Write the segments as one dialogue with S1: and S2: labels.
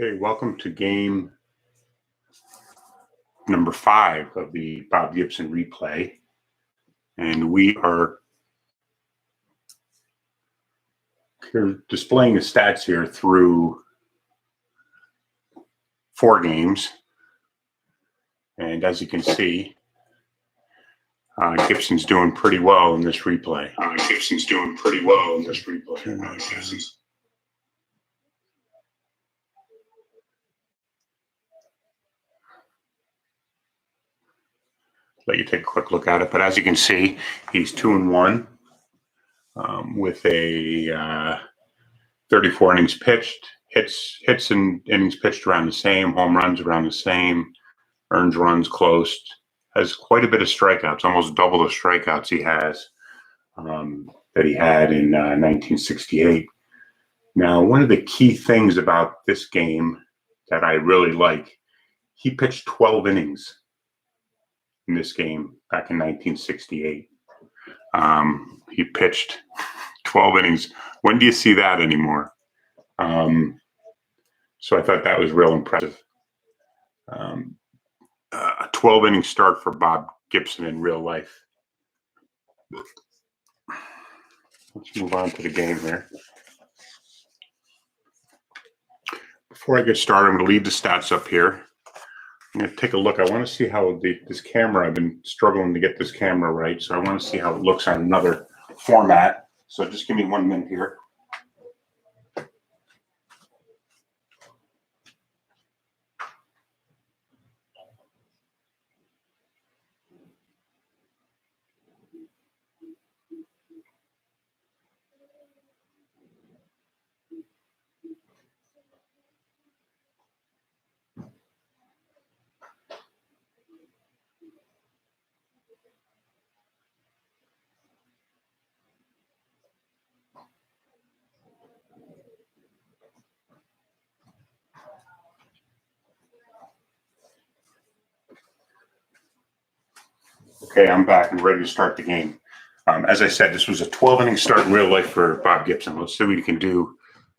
S1: Okay, welcome to game number 5 of the Bob Gibson replay. And we are here displaying the stats here through 4 games. And as you can see, Gibson's doing pretty well in this replay. Let you take a quick look at it. But as you can see, he's 2-1 with a 34 innings pitched, hits and innings pitched around the same, home runs around the same, earns runs close, has quite a bit of strikeouts, almost double the strikeouts he has that he had in 1968. Now, one of the key things about this game that I really like, he pitched 12 innings in this game back in 1968. He pitched 12 innings. When do you see that anymore? So I thought that was real impressive. A 12-inning start for Bob Gibson in real life. Let's move on to the game here. Before I get started, I'm going to leave the stats up here. I'm going to take a look. I want to see how this camera, I've been struggling to get this camera right, so I want to see how it looks on another format. So just give me 1 minute here. Okay, I'm back and ready to start the game. As I said, this was a 12-inning start in real life for Bob Gibson. Let's see what he can do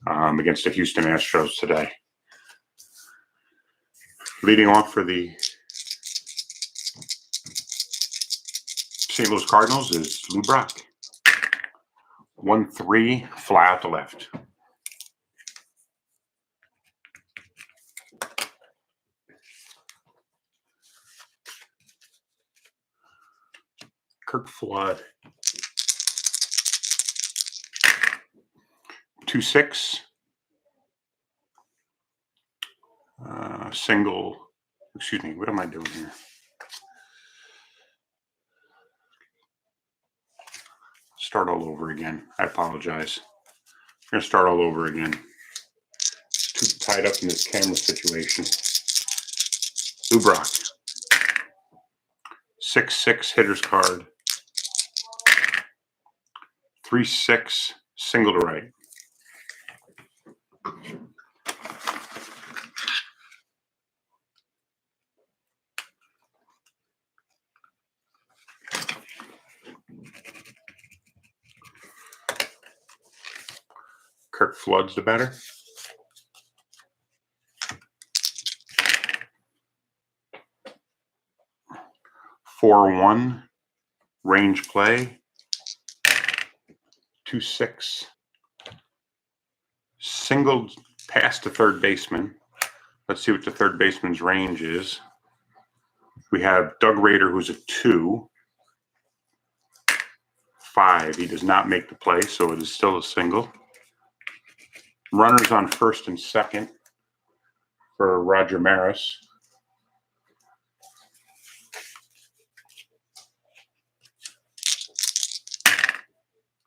S1: against the Houston Astros today. Leading off for the St. Louis Cardinals is Lou Brock. 1-3, fly out to left. Kirk Flood. 2-6. Single. Excuse me. What am I doing here? Start all over again. I apologize. I'm going to start all over again. It's too tied up in this camera situation. Lou Brock. 6-6 hitter's card. 3-6 single to right. Kirk Flood's the batter. (4-1) range play. 2-6 single pass to third baseman. Let's see what the third baseman's range is. We have Doug Rader, who's a 2. 5. He does not make the play, so it is still a single. Runners on first and second for Roger Maris.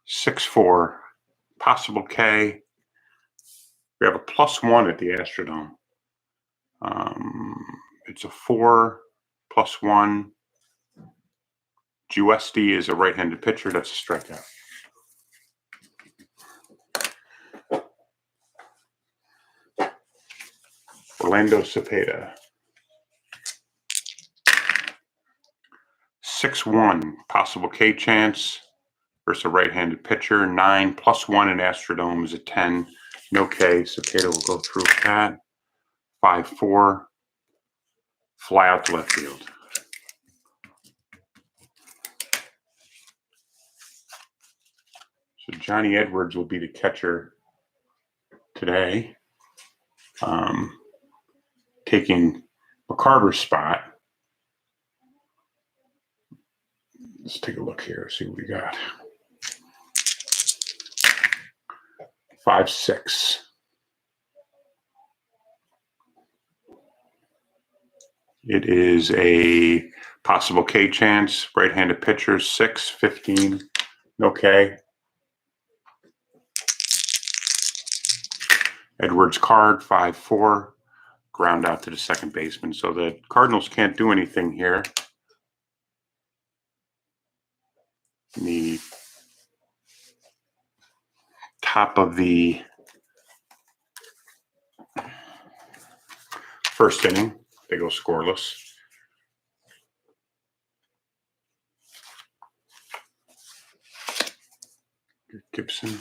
S1: (6-4) possible K. We have a +1 at the Astrodome. It's a 4 +1. Giusti is a right-handed pitcher. That's a strikeout. Orlando Cepeda. 6-1 possible K chance versus a right-handed pitcher. 9 +1 in Astrodome is a 10. No K. Cepeda will go through with that. 5-4, fly out to left field. So Johnny Edwards will be the catcher today, taking McCarver's spot. Let's take a look here, see what we got. 5-6. It is a possible K chance. Right-handed pitcher, 6-15. No K. Edwards card, 5-4. Ground out to the second baseman. So the Cardinals can't do anything here. In the top of the first inning, they go scoreless. Gibson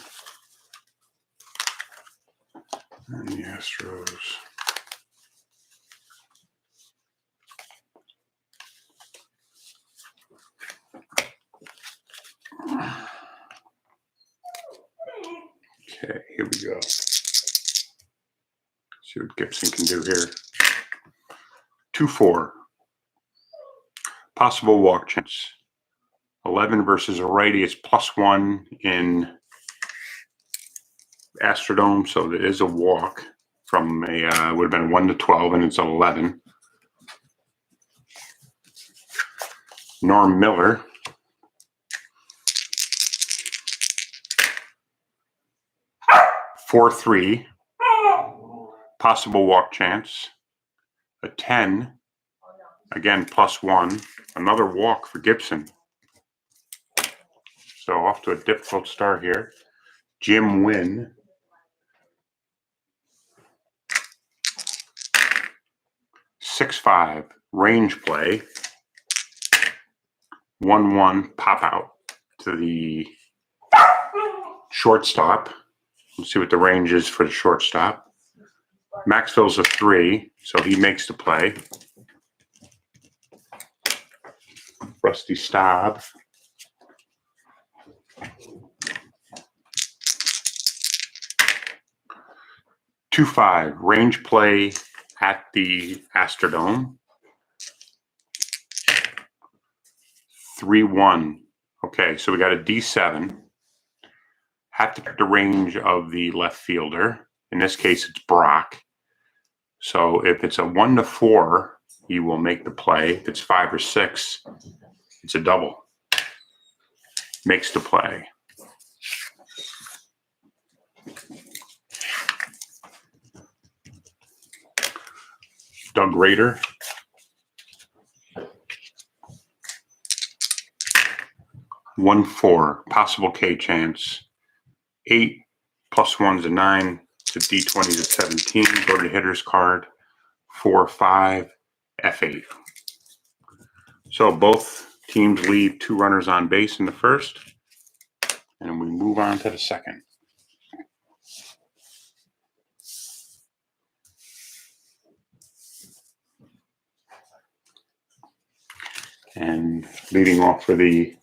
S1: and the Astros. Okay, here we go. See what Gibson can do here. 2-4. Possible walk chance. 11 versus a righty. It's +1 in Astrodome, so there is a walk from a would have been 1 to 12, and it's 11. Norm Miller. (4-3). Possible walk chance. A 10. Again, +1. Another walk for Gibson. So off to a difficult start here. Jim Wynn. 6-5. Range play. 1-1 pop out to the shortstop. Let's see what the range is for the shortstop. Maxville's a 3, so he makes the play. Rusty Staub. (2-5) range play at the Astrodome. 3-1. Okay, so we got a D7. Had to pick the range of the left fielder. In this case, it's Brock. So if it's a 1 to 4, he will make the play. If it's 5 or 6, it's a double. Makes the play. Doug Rader. (1-4) possible K chance. 8 +1's a 9. It's a D20's a 17. Go to the hitter's card. 4-5 F8. So both teams leave 2 runners on base in the first, and we move on to the second. And leading off for the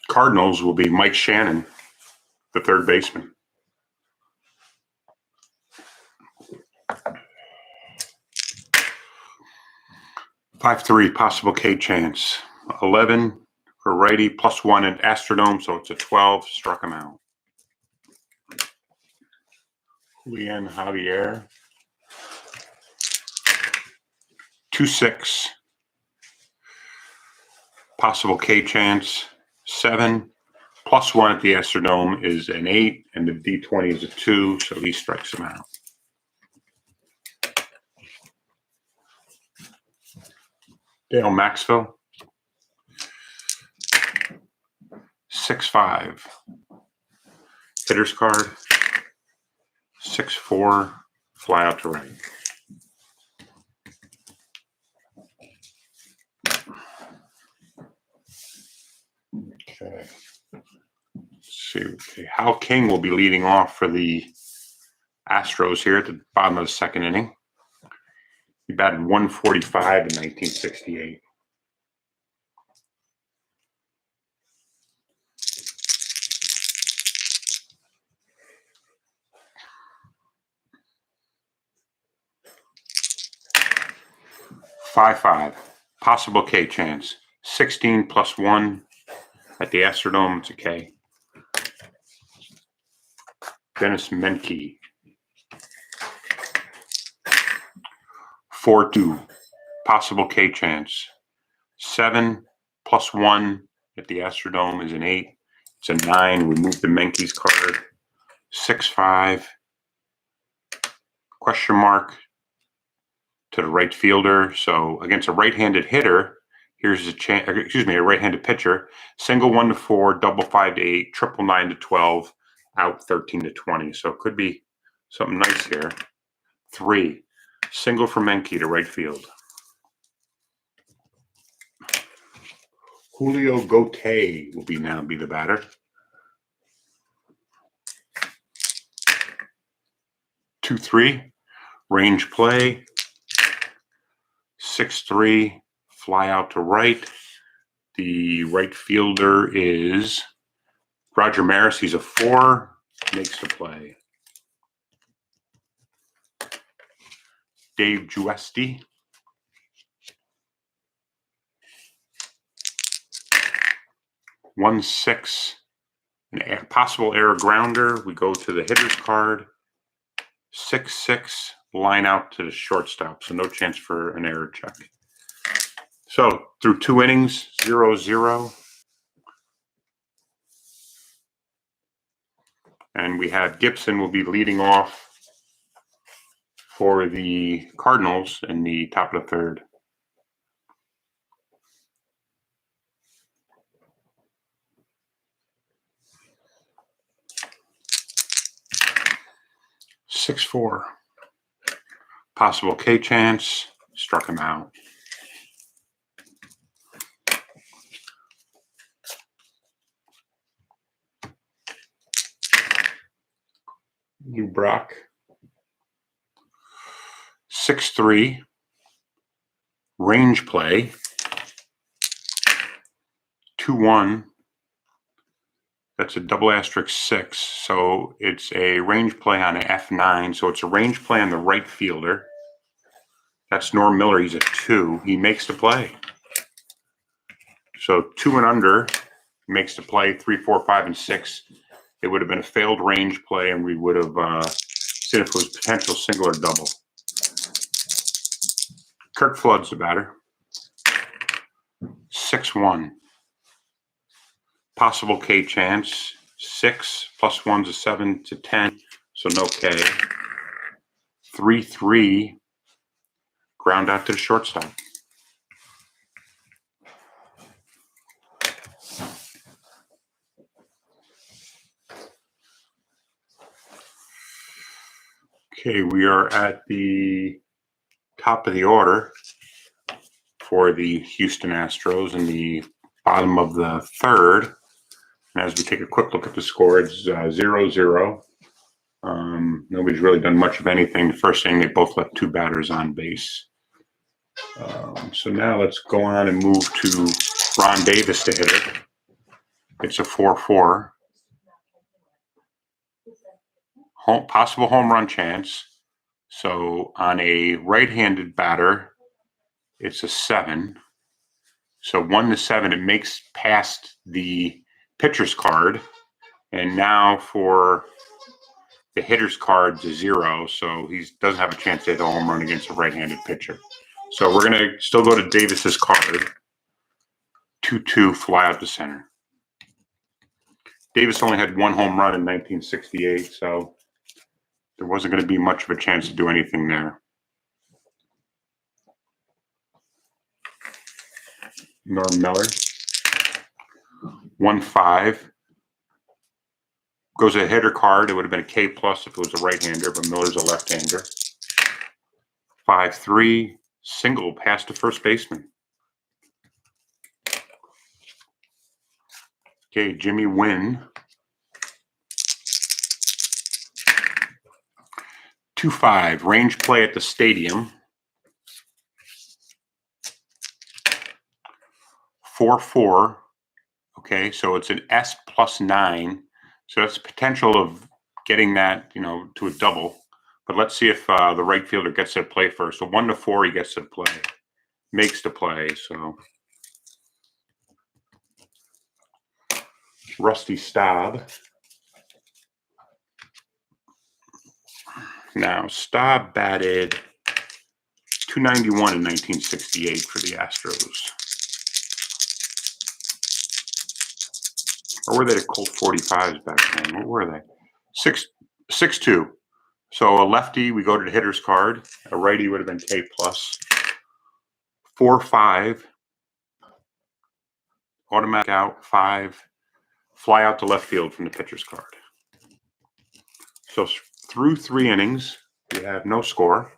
S1: Cardinals will be Mike Shannon, the third baseman. (5-3) possible K chance. 11 for righty, +1 at Astrodome, so it's a 12. Struck him out. Julian Javier. 2-6. Possible K chance. 7. +1 at the Astrodome is an 8, and the D20 is a 2, so he strikes him out. Dale Maxville. 6-5. Hitter's card. 6-4. Fly out to right. Okay. Let's see. Okay. Hal King will be leading off for the Astros here at the bottom of the second inning. He batted 145 in 1968. Five. Possible K chance. 16 plus 1 at the Astrodome. It's a K. Dennis Menke. 4-2. Possible K chance. 7 plus 1 at the Astrodome is an 8. It's a 9. We move the Menke's card. 6-5. Question mark to the right fielder. So against a right-handed hitter, here's a chance. Excuse me, a right-handed pitcher. Single 1-4, double 5-8, triple 9-12, out 13-20. So it could be something nice here. 3. Single for Menke to right field. Julio Gauthier will now be the batter. 2-3. Range play. 6-3. Fly out to right. The right fielder is Roger Maris. He's a 4. Makes the play. Dave Giusti. 1-6. An possible error grounder. We go to the hitter's card. 6-6. Line out to the shortstop. So no chance for an error check. So through 2 innings, 0-0. And we have Gibson will be leading off for the Cardinals in the top of the third. (6-4). Possible K chance. Struck him out. Lou Brock. 6-3. Range play. 2-1. That's a double asterisk 6. So it's a range play on an F9. So it's a range play on the right fielder. That's Norm Miller. He's a 2. He makes the play. So 2 and under makes the play. 3, 4, 5, and 6. It would have been a failed range play, and we would have seen if it was potential single or double. Kirk Flood's the batter. 6-1. Possible K chance. 6 plus 1's a 7-10, so no K. 3-3. Ground out to the shortstop. Okay, we are at the top of the order for the Houston Astros in the bottom of the third. And as we take a quick look at the score, it's 0-0. Nobody's really done much of anything. The first inning, they both left 2 batters on base. So now let's go on and move to Ron Davis to hit it. It's a 4-4. Possible home run chance. So on a right-handed batter, it's a 7. So 1-7, it makes past the pitcher's card. And now for the hitter's card, it's a 0. So he doesn't have a chance to hit a home run against a right-handed pitcher. So we're going to still go to Davis's card. 2-2, fly out to center. Davis only had 1 home run in 1968, so there wasn't going to be much of a chance to do anything there. Norm Miller. 1-5. Goes a hitter card. It would have been a K plus if it was a right-hander, but Miller's a left-hander. 5-3. Single past the first baseman. Okay, Jimmy Wynn. 2-5, range play at the stadium. 4-4. Okay, so it's an S plus 9. So that's potential of getting that, to a double. But let's see if the right fielder gets to play first. So 1-4, he gets to play, makes the play. So Rusty Staub. Now Staub batted .291 in 1968 for the Astros. Or were they the Colt 45s back then? What were they? 6-2. So a lefty, we go to the hitter's card. A righty would have been K plus. 4-5. Automatic out, 5. Fly out to left field from the pitcher's card. So through 3 innings, we have no score.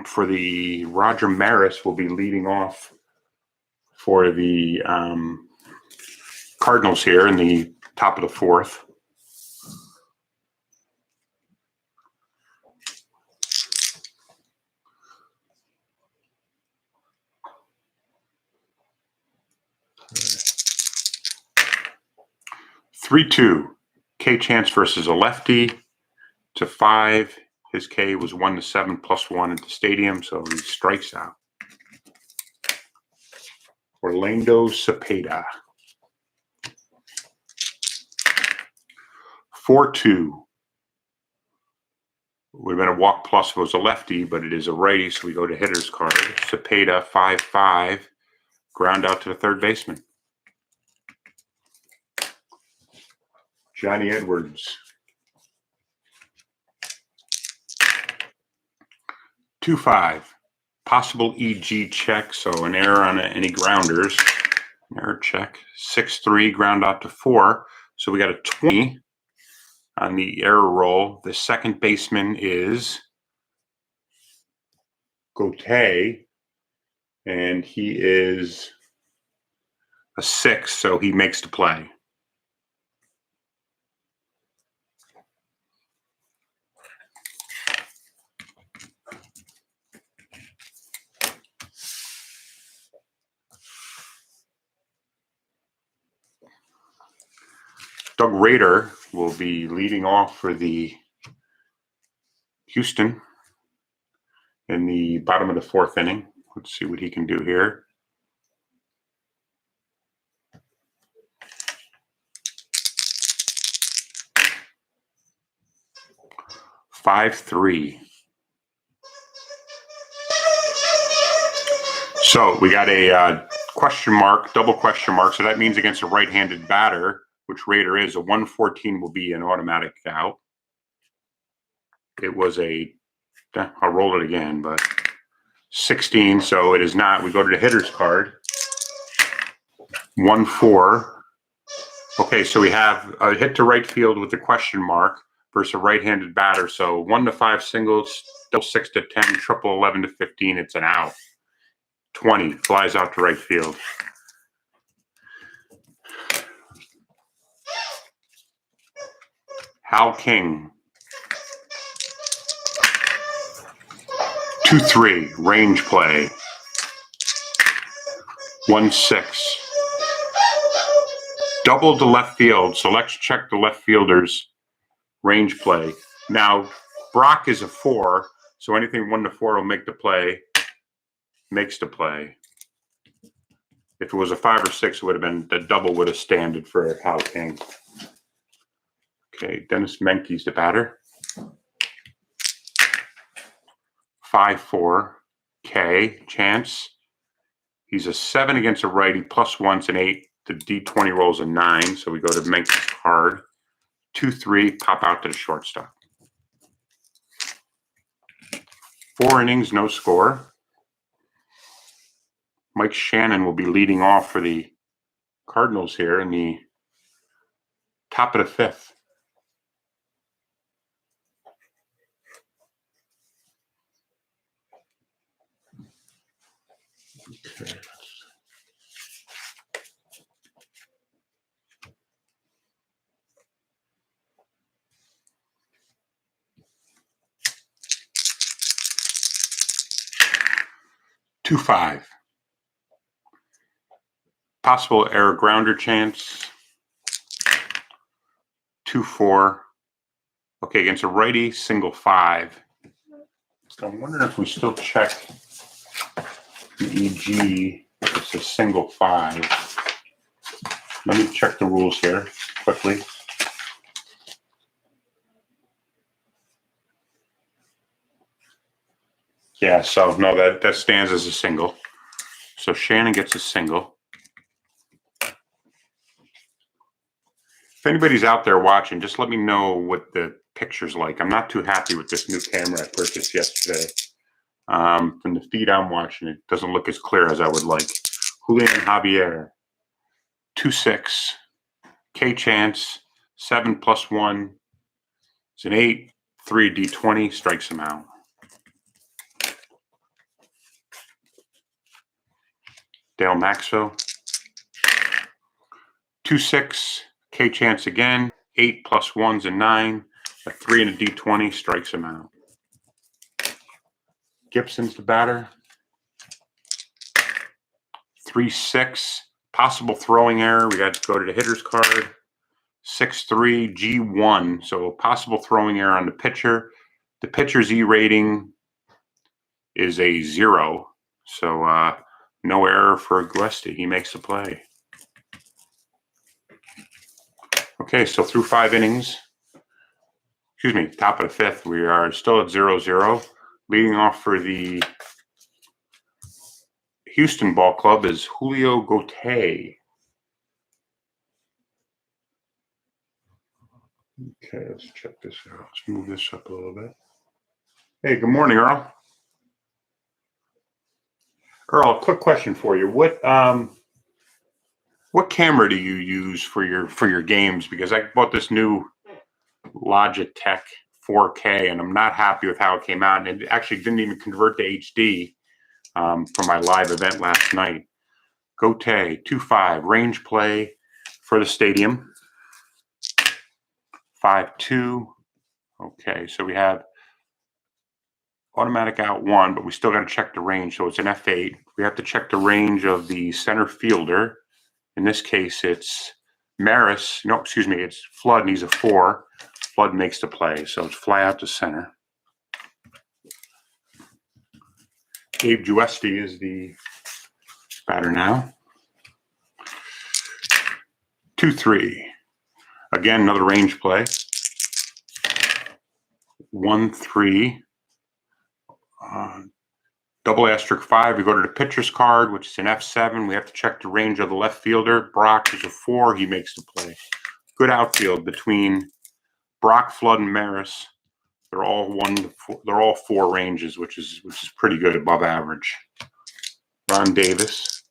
S1: For the Roger Maris will be leading off for the Cardinals here in the top of the 4th. (3-2). K chance versus a lefty. To 5. His K was 1-7 plus 1 at the stadium, so he strikes out. Orlando Cepeda. 4-2. Would have been a walk plus if it was a lefty, but it is a righty, so we go to hitter's card. Cepeda, 5-5. Ground out to the third baseman. Johnny Edwards. 2-5. Possible EG check, so an error on any grounders. An error check. 6-3, ground out to 4. So we got a 20 on the error roll. The second baseman is Gautier, and he is a 6, so he makes the play. Doug Rader will be leading off for the Houston in the bottom of the 4th inning. Let's see what he can do here. (5-3). So we got a question mark, double question mark. So that means against a right-handed batter, which Rader is, a 114 will be an automatic out. It was I'll roll it again, but 16, so it is not. We go to the hitter's card. 1-4. Okay, so we have a hit to right field with the question mark versus a right-handed batter. So 1-5 singles, double 6-10, triple 11-15. It's an out. 20 flies out to right field. Hal King. 2-3, range play. 1-6. Double to left field, so let's check the left fielder's range play. Now, Brock is a 4, so anything 1-4 will make the play, makes the play. If it was a 5 or 6, it would have been, the double would have standed for Hal King. Okay, Dennis Menke's the batter. 5-4, K, chance. He's a 7 against a righty, plus 1's an 8. The D20 rolls a 9, so we go to Menke's card. 2-3, pop out to the shortstop. 4 innings, no score. Mike Shannon will be leading off for the Cardinals here in the top of the 5th. Okay. 2-5. Possible error grounder chance. 2-4. Okay, against a righty, single 5. So I'm wondering if we still check the EG. It's a single 5. Let me check the rules here quickly. Yeah, so no, that stands as a single. So Shannon gets a single. If anybody's out there watching, just let me know what the picture's like. I'm not too happy with this new camera I purchased yesterday. From the feed I'm watching, it doesn't look as clear as I would like. Julian Javier, 2-6. K chance, 7 + 1. It's an 8. 3 D20, strikes him out. Dale Maxwell, 2-6. K chance again, 8 + 1's a 9. A 3 and a D20, strikes him out. Gibson's the batter. 3-6. Possible throwing error. We got to go to the hitter's card. 6-3 G1. So possible throwing error on the pitcher. The pitcher's E rating is a 0. So no error for Guesti. He makes the play. Okay, so through 5 innings, excuse me, top of the 5th, we are still at 0-0. Leading off for the Houston Ball Club is Julio Gautier. Okay, let's check this out. Let's move this up a little bit. Hey, good morning, Earl. Earl, quick question for you. What camera do you use for your games? Because I bought this new Logitech 4K, and I'm not happy with how it came out. And it actually didn't even convert to HD for my live event last night. Gautier, 2-5, range play for the stadium. 5-2. Okay, so we have automatic out 1, but we still got to check the range. So it's an F8. We have to check the range of the center fielder. In this case, it's Maris. No, excuse me, it's Flood, and he's a 4. Flood makes the play, so it's fly out to center. Gabe Guesti is the batter now. 2-3. Again, another range play. 1-3. Double asterisk 5. We go to the pitcher's card, which is an F7. We have to check the range of the left fielder. Brock is a 4. He makes the play. Good outfield between Brock, Flood, and Maris. They're all 1 to 4. They're all 4 ranges, which is pretty good, above average. Ron Davis.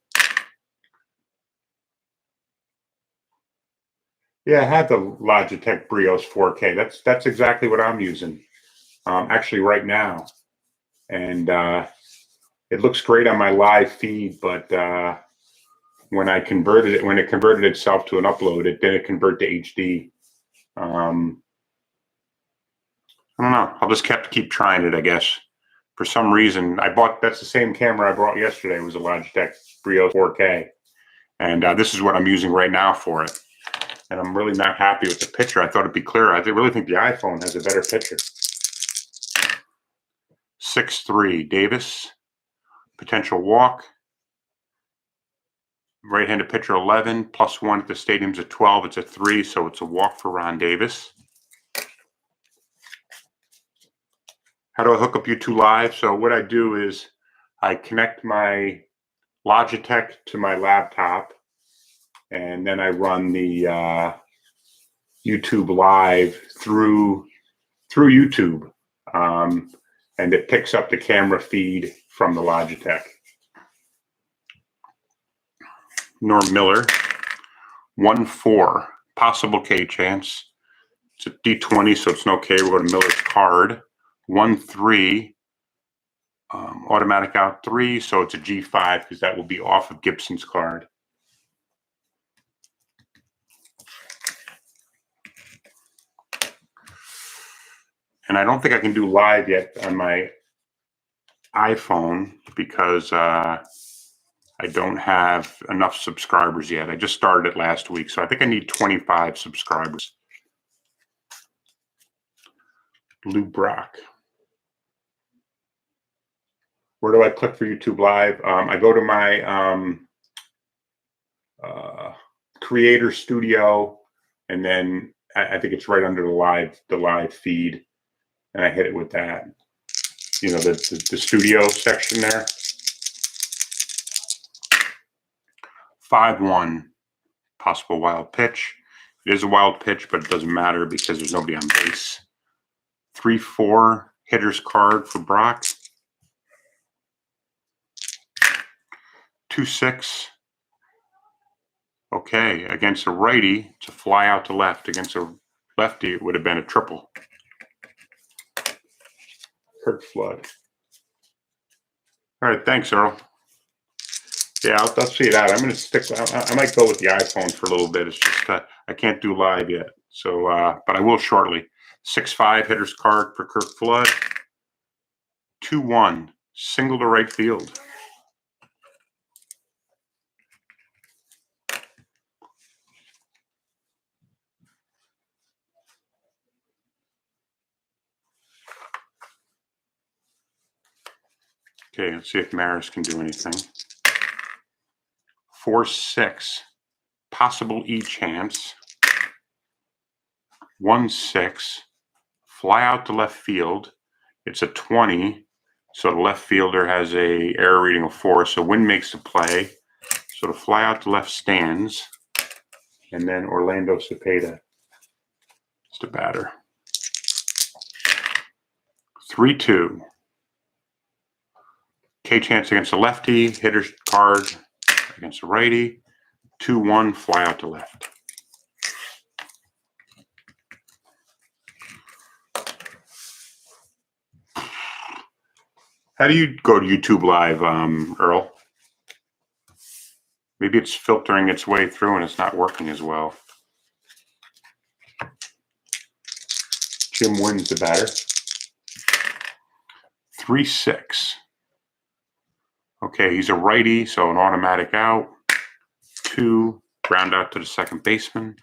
S1: Yeah, I have the Logitech Brios 4K. That's exactly what I'm using, actually right now, and it looks great on my live feed. But when it converted itself to an upload, it didn't convert to HD. I don't know. I'll just keep trying it, I guess. For some reason, that's the same camera I bought yesterday. It was a Logitech Brio 4K, and this is what I'm using right now for it. And I'm really not happy with the picture. I thought it'd be clearer. I really think the iPhone has a better picture. 6-3 Davis. Potential walk. Right-handed pitcher 11 + 1 at the stadium's a 12. It's a 3, so it's a walk for Ron Davis. How do I hook up YouTube Live? So what I do is I connect my Logitech to my laptop, and then I run the YouTube Live through YouTube, and it picks up the camera feed from the Logitech. Norm Miller, 1-4, possible K chance. It's a D20, so it's no K. We'll go to Miller's card. 1-3, automatic out 3, so it's a G5 because that will be off of Gibson's card. And I don't think I can do live yet on my iPhone because I don't have enough subscribers yet. I just started it last week, so I think I need 25 subscribers. Lou Brock. Where do I click for YouTube Live? I go to my Creator Studio, and then I think it's right under the live feed, and I hit it with that. You know, the studio section there. 5-1 possible wild pitch. It is a wild pitch, but it doesn't matter because there's nobody on base. 3-4 hitter's card for Brock. 2-6. Okay, against a righty, it's a fly out to left. Against a lefty, it would have been a triple. Kurt Flood. All right, thanks, Earl. Yeah, I'll see it out. I'm going to stick. I might go with the iPhone for a little bit. It's just I can't do live yet. So, but I will shortly. 6-5 hitter's card for Kurt Flood. 2-1 single to right field. Okay, let's see if Maris can do anything. 4-6 possible E chance. 1-6 fly out to left field. It's a 20, so the left fielder has a error reading of 4, so Wynn makes the play. So the fly out to left stands, and then Orlando Cepeda is the batter. 3-2. K chance against the lefty, hitter's card against the righty. 2-1 fly out to left. How do you go to YouTube Live, Earl? Maybe it's filtering its way through and it's not working as well. Jim Wynn's the batter. 3-6. Okay, he's a righty, so an automatic out. 2, ground out to the second baseman.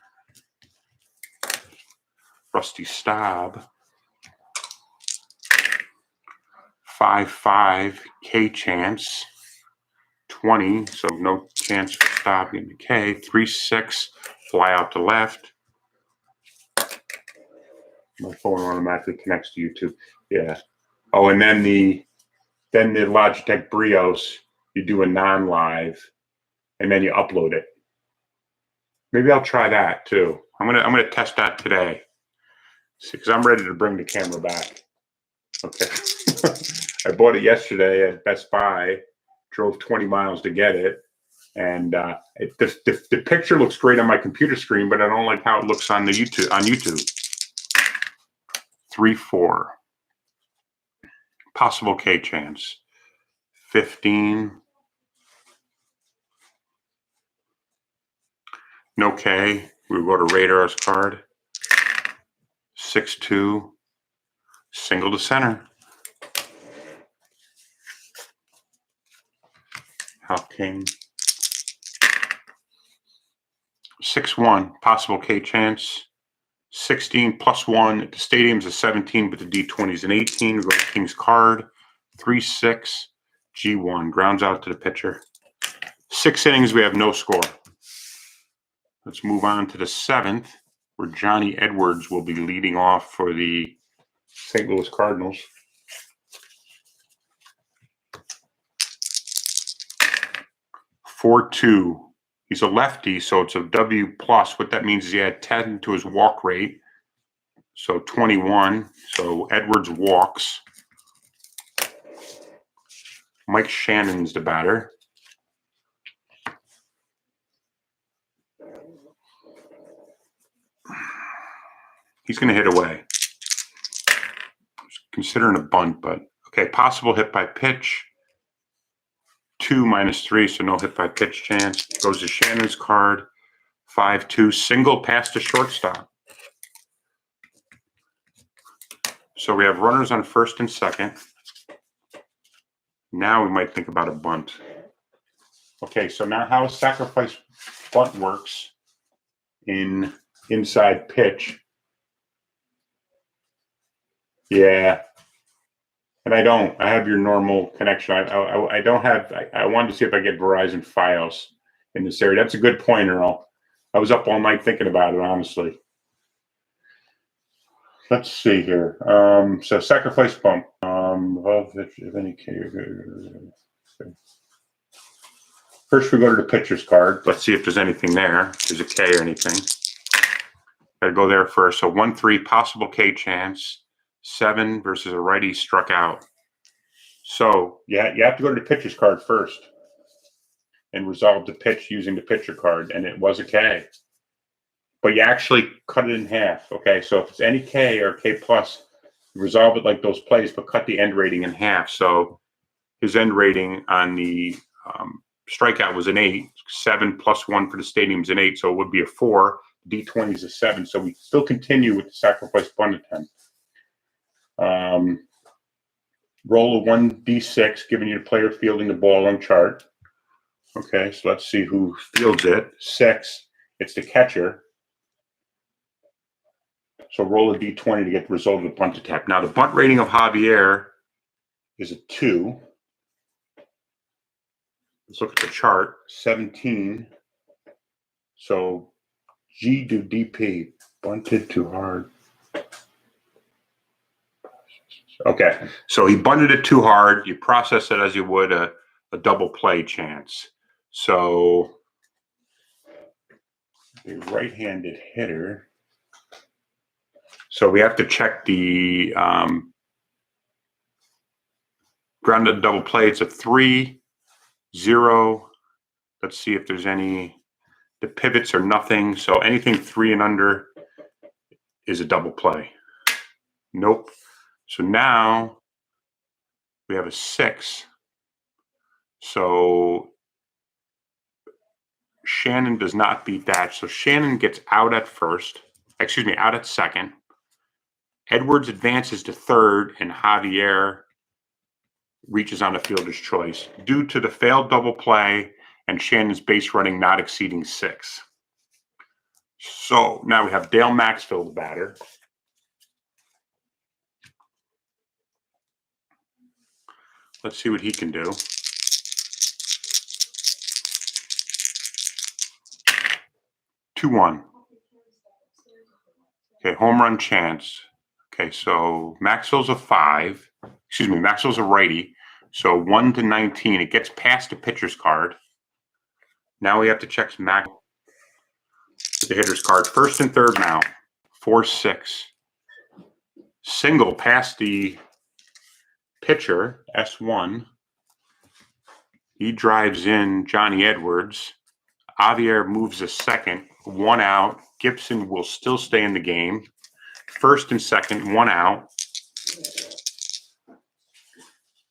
S1: Rusty Staub. 5-5 K chance. 20, so no chance for Staub getting the K. 3-6 fly out to left. My phone automatically connects to YouTube. Yeah. Oh, and then the Logitech Brios, you do a non-live, and then you upload it. Maybe I'll try that too. I'm gonna test that today. See, because I'm ready to bring the camera back. Okay. I bought it yesterday at Best Buy. Drove 20 miles to get it, and the picture looks great on my computer screen, but I don't like how it looks on YouTube. 3-4 possible K chance. 15 no K. We will go to Radar's card. 6-2 single to center. Hal King. 6-1 possible K chance. 16 +1 at the stadium's a 17, but the D20 is an 18. We go to King's card. 3-6 G1 grounds out to the pitcher. 6 innings, we have no score. Let's move on to the 7th, where Johnny Edwards will be leading off for the St. Louis Cardinals. 4-2. He's a lefty, so it's a W+. What that means is he had 10 to his walk rate, so 21. So Edwards walks. Mike Shannon's the batter. He's going to hit away. Considering a bunt, but okay. Possible hit by pitch. 2 -3, so no hit by pitch chance. Goes to Shannon's card. 5-2 single past the shortstop. So we have runners on first and second. Now we might think about a bunt. Okay, so now how a sacrifice bunt works in inside pitch. Yeah. And I don't. I have your normal connection. I don't have. I wanted to see if I get Verizon Fios in this area. That's a good point, Earl. I was up all night thinking about it, honestly. Let's see here. So sacrifice bump. If any first we go to the pitcher's card. Let's see if there's anything there. If there's a K or anything. Gotta go there first. So 1-3 possible K chance. 7 versus a righty struck out. So yeah, you have to go to the pitcher's card first and resolve the pitch using the pitcher card, and it was a K. But you actually cut it in half. Okay, so if it's any K or K plus, resolve it like those plays, but cut the end rating in half. So his end rating on the strikeout was an 8. 7 plus 1 for the stadium is an 8, so it would be a 4. D20 is a 7. So we still continue with the sacrifice bunt attempt. Roll a 1d6, giving you the player fielding the ball on chart. Okay, so let's see who fields it. 6, it's the catcher. So roll a d20 to get the result of the bunt attempt. Now the bunt rating of Javier is a 2. Let's look at the chart. 17. So G to DP, bunted too hard. Okay, so he bunted it too hard. You process it as you would a double play chance. So the right-handed hitter. So we have to check the grounded double play. It's a 3, 0. Let's see if there's any. The pivots are nothing. So anything 3 and under is a double play. Nope. So now we have a 6. So Shannon does not beat that. So Shannon gets out at first. Excuse me, out at second. Edwards advances to third, and Javier reaches on the fielder's choice due to the failed double play and Shannon's base running not exceeding 6. So now we have Dale Maxfield, the batter. Let's see what he can do. Two, 1. Okay, home run chance. Okay, so Maxwell's a 5. Excuse me, Maxwell's a righty. So 1 to 19. It gets past the pitcher's card. Now we have to check Max with the hitter's card. First and third mount. 4-6. Single past the pitcher, S1. He drives in Johnny Edwards. Javier moves a second. 1 out. Gibson will still stay in the game. First and second, 1 out.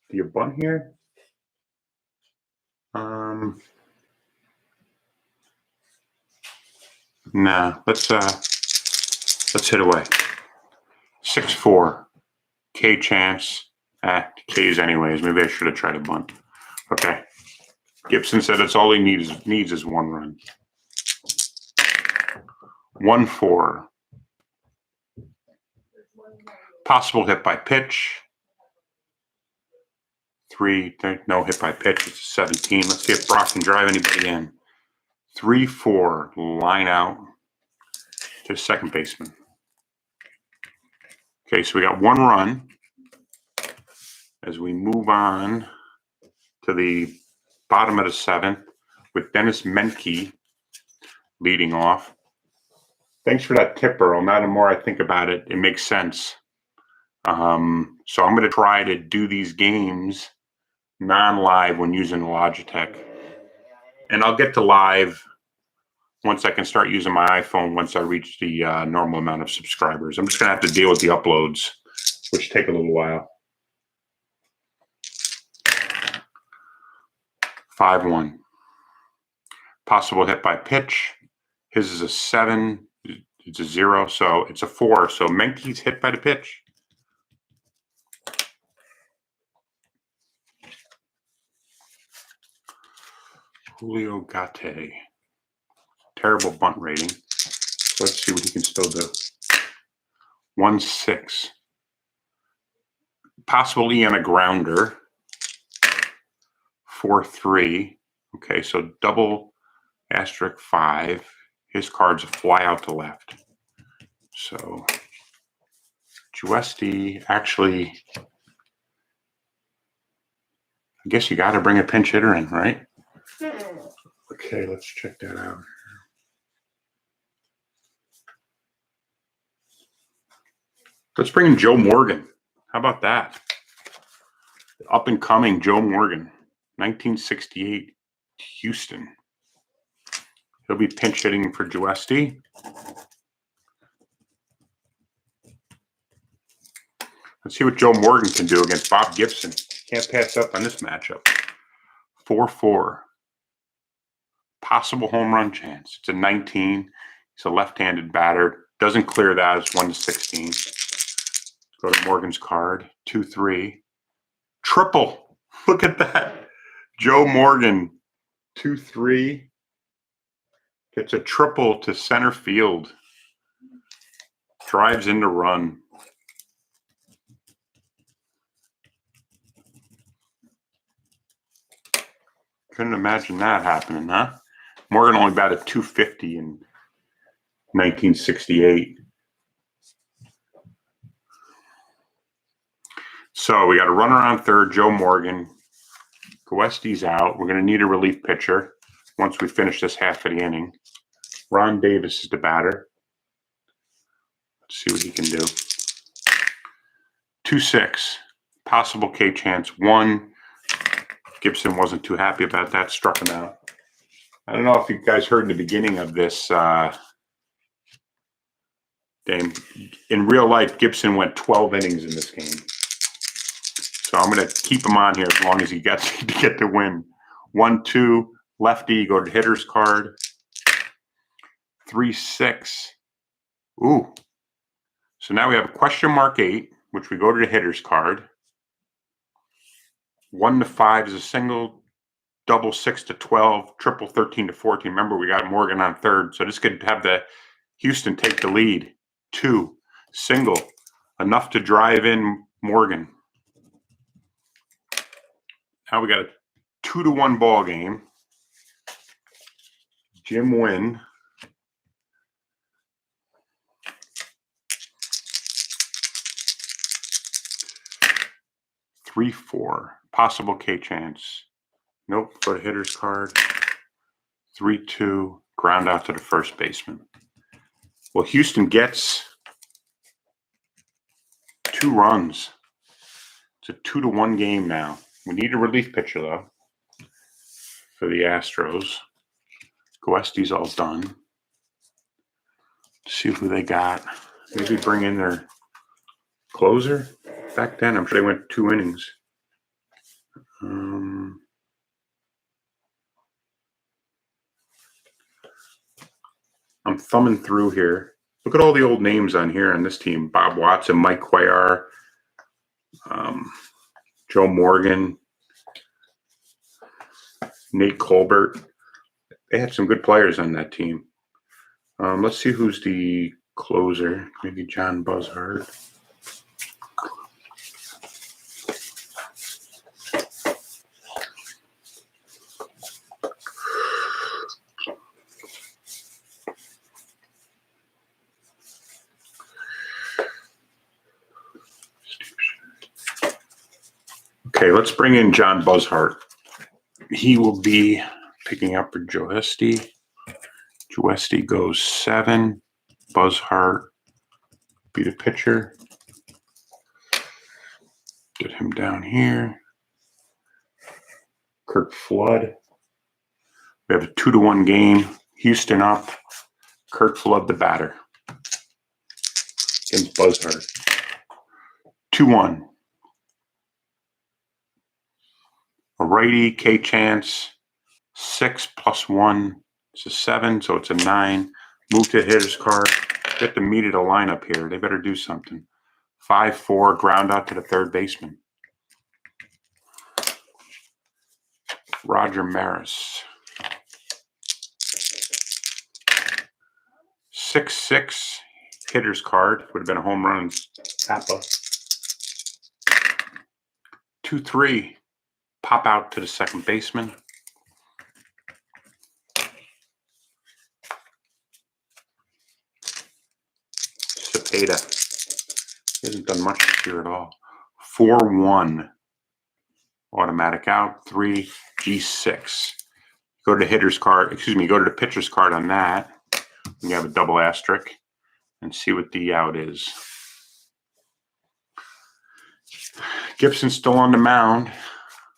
S1: Do you bunt here? Nah. Let's hit away. 6-4. K chance. K's anyways. Maybe I should have tried a bunt. Okay. Gibson said that's all he needs is 1 run. 1-4. Possible hit by pitch. 3, no hit by pitch. It's 17. Let's see if Brock can drive anybody in. 3-4. Line out to the second baseman. Okay, so we got 1 run. As we move on to the bottom of the 7th with Dennis Menke leading off. Thanks for that tip, Earl. Now the more I think about it, it makes sense. So I'm going to try to do these games non-live when using the Logitech. And I'll get to live once I can start using my iPhone once I reach the normal amount of subscribers. I'm just going to have to deal with the uploads, which take a little while. 5-1. Possible hit by pitch. His is a 7. It's a 0, so it's a 4. So Menke's hit by the pitch. Julio Gate. Terrible bunt rating. Let's see what he can still do. 1-6. Possibly on a grounder. 4-3. Okay, so double asterisk 5. His cards fly out to left. So Giusti actually, I guess you got to bring a pinch hitter in, right? Okay, let's check that out. Let's bring in Joe Morgan. How about that? Up and coming Joe Morgan, 1968 Houston. He'll be pinch hitting for Giusti. Let's see what Joe Morgan can do against Bob Gibson. Can't pass up on this matchup. 4-4. Possible home run chance. It's a 19. He's a left-handed batter. Doesn't clear that. It's 1-16. Go to Morgan's card. 2-3. Triple. Look at that. Joe Morgan. 2-3. Gets a triple to center field. Drives in to run. Couldn't imagine that happening, huh? Morgan only batted 250 in 1968. So we got a runner on third, Joe Morgan. Giusti's out. We're going to need a relief pitcher once we finish this half of the inning. Ron Davis is the batter. Let's see what he can do. 2-6. Possible K chance. 1. Gibson wasn't too happy about that. Struck him out. I don't know if you guys heard in the beginning of this game. In real life, Gibson went 12 innings in this game. So I'm going to keep him on here as long as he gets to get the win. 1-2. Lefty. Go to hitter's card. 3-6. Ooh. So now we have a question mark 8, which we go to the hitter's card. 1-5 is a single, double 6-12, triple 13-14. Remember, we got Morgan on third, so this could have the Houston take the lead. 2, single, enough to drive in Morgan. Now we got a 2-1 ball game. Jim win. Three, 4. Possible K chance. Nope. Go to hitter's card. 3-2. Ground out to the first baseman. Well, Houston gets 2 runs. It's a 2-1 game now. We need a relief pitcher, though, for the Astros. Giusti's all done. Let's see who they got. Maybe bring in their closer. Back then, I'm sure they went 2 innings. I'm thumbing through here. Look at all the old names on here on this team. Bob Watson, Mike Cuellar, Joe Morgan, Nate Colbert. They had some good players on that team. Let's see who's the closer. Maybe John Buzzard. Okay, let's bring in John Buzzhart. He will be picking up for Giusti. Giusti goes 7. Buzzhart be the pitcher. Get him down here. Kirk Flood. We have a 2-1 game. Houston up. Kirk Flood the batter. Against Buzzhart. 2-1. A righty, K chance, 6 + 1 is a 7, so it's a 9. Move to hitter's card. Get the meat of the lineup here. They better do something. 5-4, ground out to the third baseman. Roger Maris. 6-6 hitter's card. Would have been a home run in Papa. 2-3 pop out to the second baseman. Cepeda. He hasn't done much this year at all. 4-1 automatic out. 3 G6. Go to the hitter's card. Excuse me. Go to the pitcher's card on that. You have a double asterisk and see what the out is. Gibson still on the mound.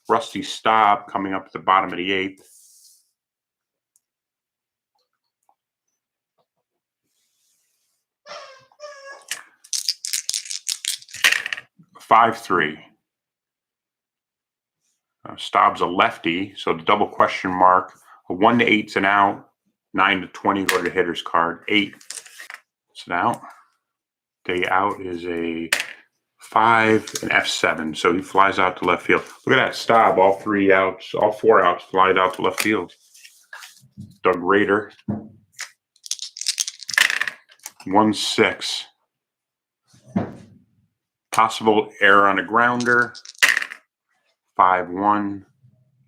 S1: Rusty Staub coming up at the bottom of the 8th. (5-3). Staub's a lefty, so the double question mark. A 1 to 8's an out. 9 to 20 go to the hitter's card. 8 it's an out. The out is a 5 and F7, so he flies out to left field. Look at that Staub, all 3 outs, all 4 outs flied out to left field. Doug Rader. 1-6. Possible error on a grounder. 5-1.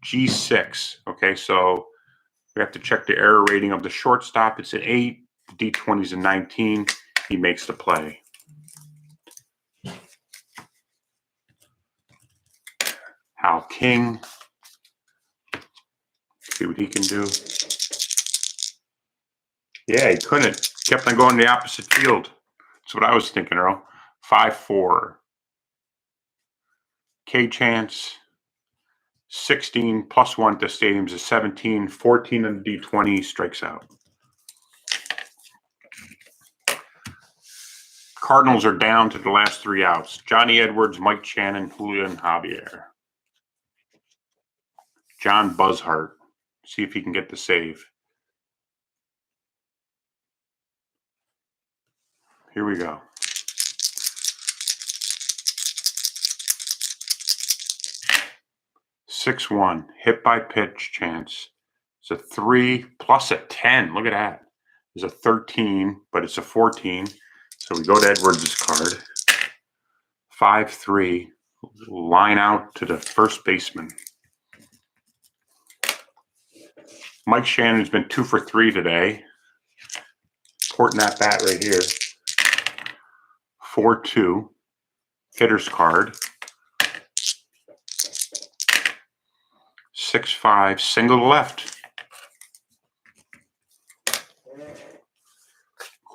S1: G6. Okay, so we have to check the error rating of the shortstop. It's an 8. The D20 is a 19. He makes the play. Hal King. See what he can do. Yeah, he couldn't. Kept on going the opposite field. That's what I was thinking, Earl. 5-4. K chance. 16 plus 1 to stadiums is 17. 14 on the D20 strikes out. Cardinals are down to the last 3 outs. Johnny Edwards, Mike Shannon, Julian Javier. John Buzzhart. See if he can get the save. Here we go. (6-1) hit by pitch chance. It's a 3 plus a 10. Look at that. There's a 13, but it's a 14. So we go to Edwards' card. 5-3. Line out to the first baseman. Mike Shannon's been 2 for 3 today. Important at bat right here. 4-2. Hitter's card. 6-5. Single to left.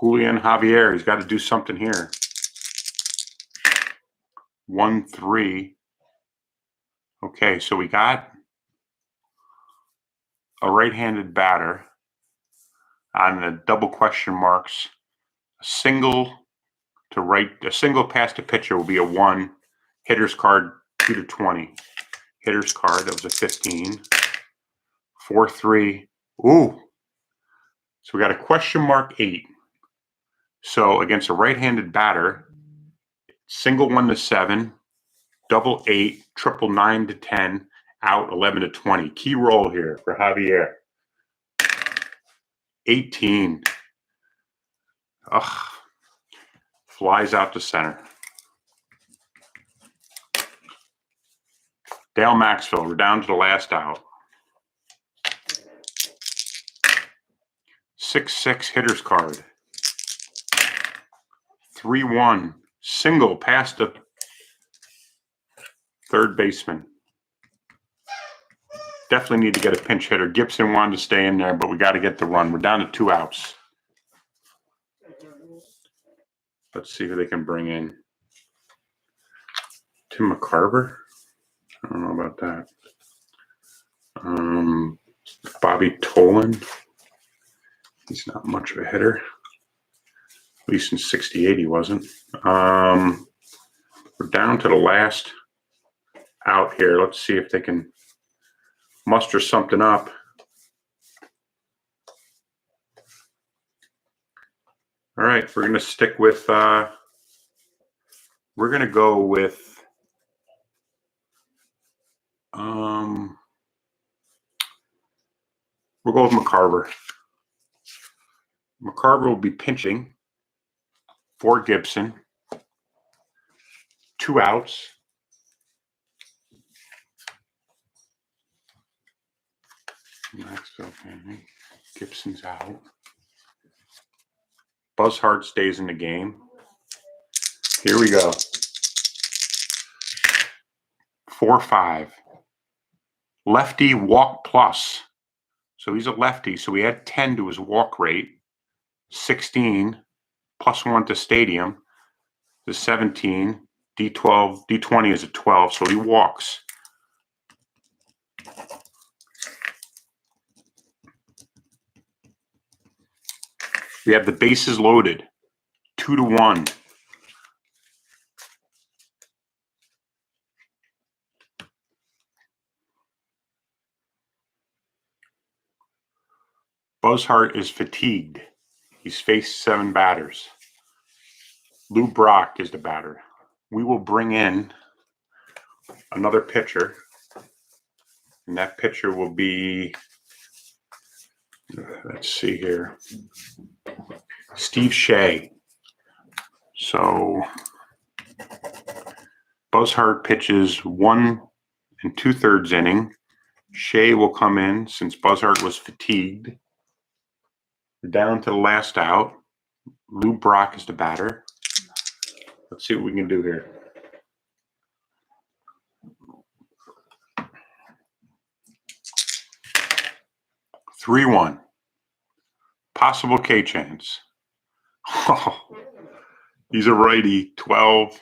S1: Julian Javier. He's got to do something here. 1-3. Okay, so we got a right-handed batter on the double question marks. A single to right, a single past the pitcher will be a 1. Hitter's card 2 to 20. Hitter's card, that was a 15. 4-3. Ooh. So we got a question mark 8. So against a right-handed batter, single 1 to 7, double 8, triple 9 to 10, out 11 to 20. Key roll here for Javier. 18. Ugh. Flies out to center. Dale Maxwell, we're down to the last out. 6-6 hitter's card. 3-1. Single past the third baseman. Definitely need to get a pinch hitter. Gibson wanted to stay in there, but we got to get the run. We're down to 2 outs. Let's see who they can bring in. Tim McCarver? I don't know about that. Bobby Tolan. He's not much of a hitter. At least in 68 he wasn't. We're down to the last out here. Let's see if they can muster something up. All right, we're going to stick with, we're going to go with, we'll go with McCarver. McCarver will be pinching for Gibson. 2 outs. Next, okay. Gibson's out. Buzzhart stays in the game. Here we go. 4-5. Lefty walk plus. So he's a lefty. So we add 10 to his walk rate. 16 plus 1 to stadium is 17. D12, D20 is a 12. So he walks. We have the bases loaded. 2-1. Buzzhart is fatigued. He's faced 7 batters. Lou Brock is the batter. We will bring in another pitcher, and that pitcher will be, let's see here, Steve Shea. So Buzzhart pitches 1 2/3 inning. Shea will come in since Buzzhart was fatigued. Down to the last out. Lou Brock is the batter. Let's see what we can do here. Three 3-1. Possible K chance. Oh, he's a righty. 12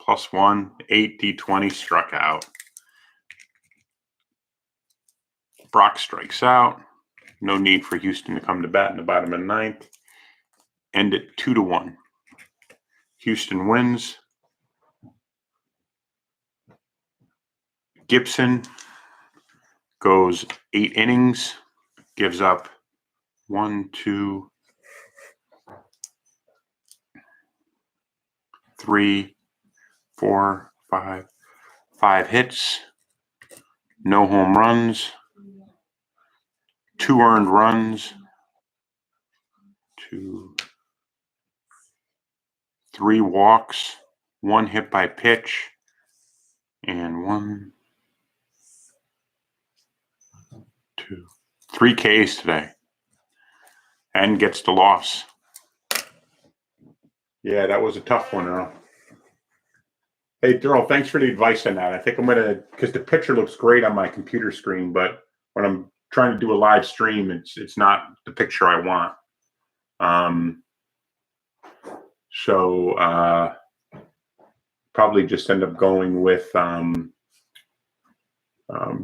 S1: plus 1, 8 D20 struck out. Brock strikes out. No need for Houston to come to bat in the bottom of the 9th. End it 2-1. Houston wins. Gibson goes 8 innings, gives up 1, 2, 3, 4, 5 hits, no home runs, 2 earned runs, 3 walks, 1 hit by pitch, and 3 Ks today, and gets the loss. Yeah, that was a tough one, Earl. Hey, Earl, thanks for the advice on that. I think I'm going to, because the picture looks great on my computer screen, but when I'm trying to do a live stream, it's not the picture I want. So probably just end up going with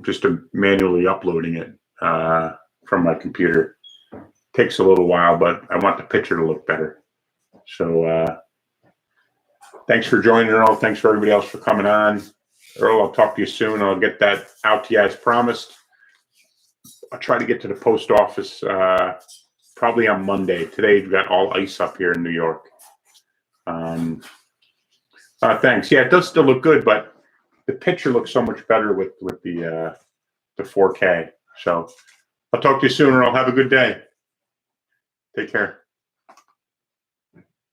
S1: just manually uploading it from my computer. Takes a little while, but I want the picture to look better. So thanks for joining, Earl. Thanks for everybody else for coming on. Earl, I'll talk to you soon. I'll get that out to you as promised. I'll try to get to the post office probably on Monday. Today we've got all ice up here in New York. Thanks. Yeah, it does still look good, but the picture looks so much better with the 4K. So I'll talk to you soon, Earl. Have a good day. Take care.